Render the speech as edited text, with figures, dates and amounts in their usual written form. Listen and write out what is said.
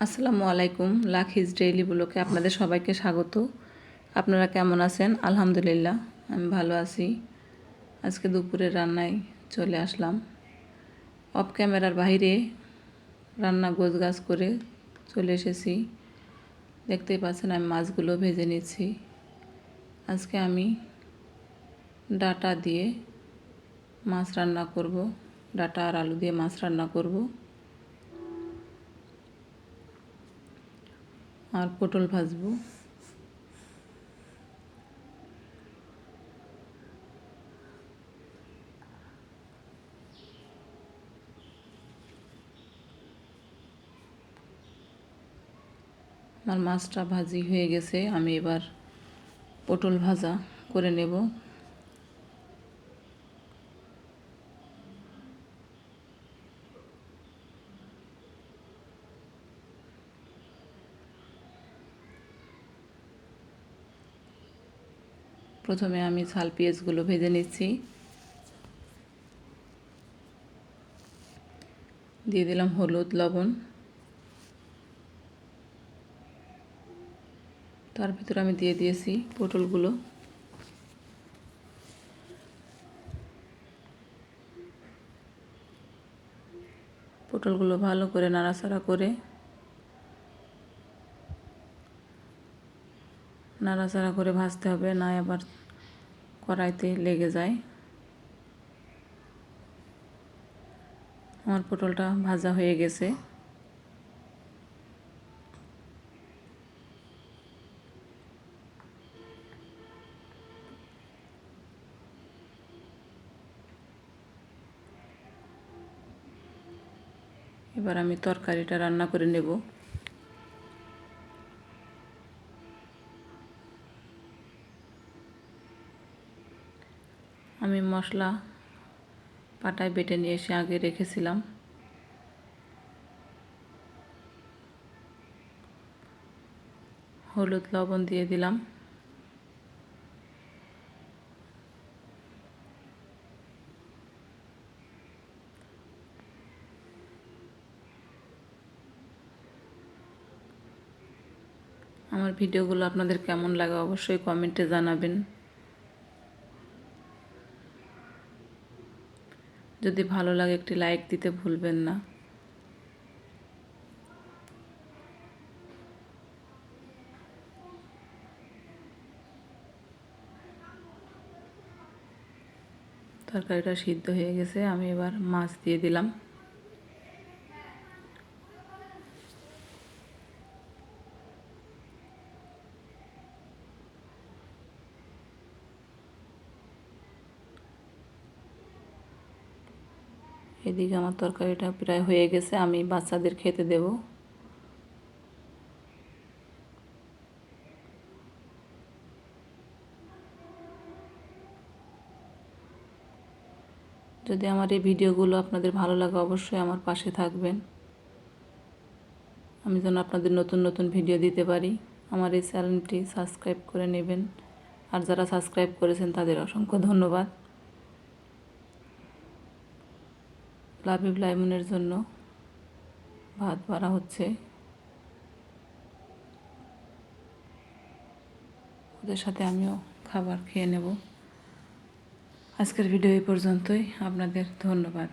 আসসালামু আলাইকুম। লাখিজ ডেইলি ব্লগে আপনাদের সবাইকে স্বাগত। আপনারা কেমন আছেন? আলহামদুলিল্লাহ আমি ভালো আছি। আজকে দুপুরের রান্নায় চলে আসলাম। অফ ক্যামেরার বাইরে রান্না গোছগাছ করে চলে এসেছি। দেখতেই পাচ্ছেন আমি মাছগুলো ভেজে নিচ্ছি। আজকে আমি ডাঁটা দিয়ে মাছ রান্না করব। ডাঁটা আর আলু দিয়ে মাছ রান্না করব আর পটল ভাজবো। আমার মাছটা ভাজি হয়ে গেছে, আমি এবার পটল ভাজা করে নেব। প্রথমে আমি ঝাল পেঁয়াজগুলো ভেজে নিচ্ছি। দিয়ে দিলাম হলুদ লবণ। তার ভিতরে আমি দিয়ে দিয়েছি পটলগুলো। পটলগুলো ভালো করে নাড়াচাড়া করে ভাজতে হবে, না আবার কড়াইতে লেগে যায়। আমার পটলটা ভাজা হয়ে গেছে। এবার আমি তরকারিটা রান্না করে নেব। আমি মশলা পাটায় বেটে নিয়ে এসে আগে রেখেছিলাম। হলুদ লবণ দিয়ে দিলাম। আমার ভিডিওগুলো আপনাদের কেমন লাগে অবশ্যই কমেন্টে জানাবেন। যদি ভালো লাগে একটি লাইক দিতে ভুলবেন না। তরকারিটা সিদ্ধ হয়ে গেছে, আমি এবার মাছ দিয়ে দিলাম। এদিকে আমার তরকারিটা প্রায় হয়ে গেছে, আমি বাচ্চাদের খেতে দেব। যদি আমার এই ভিডিওগুলো আপনাদের ভালো লাগে অবশ্যই আমার পাশে থাকবেন, আমি যেন আপনাদের নতুন নতুন ভিডিও দিতে পারি। আমার এই চ্যানেলটি সাবস্ক্রাইব করে নেবেন, আর যারা সাবস্ক্রাইব করেছেন তাদের অসংখ্য ধন্যবাদ। লাবিব লাইমনের জন্য ভাত বাড়া হচ্ছে, ওদের সাথে আমিও খাবার খেয়ে নেব। আজকের ভিডিও এই পর্যন্তই। আপনাদের ধন্যবাদ।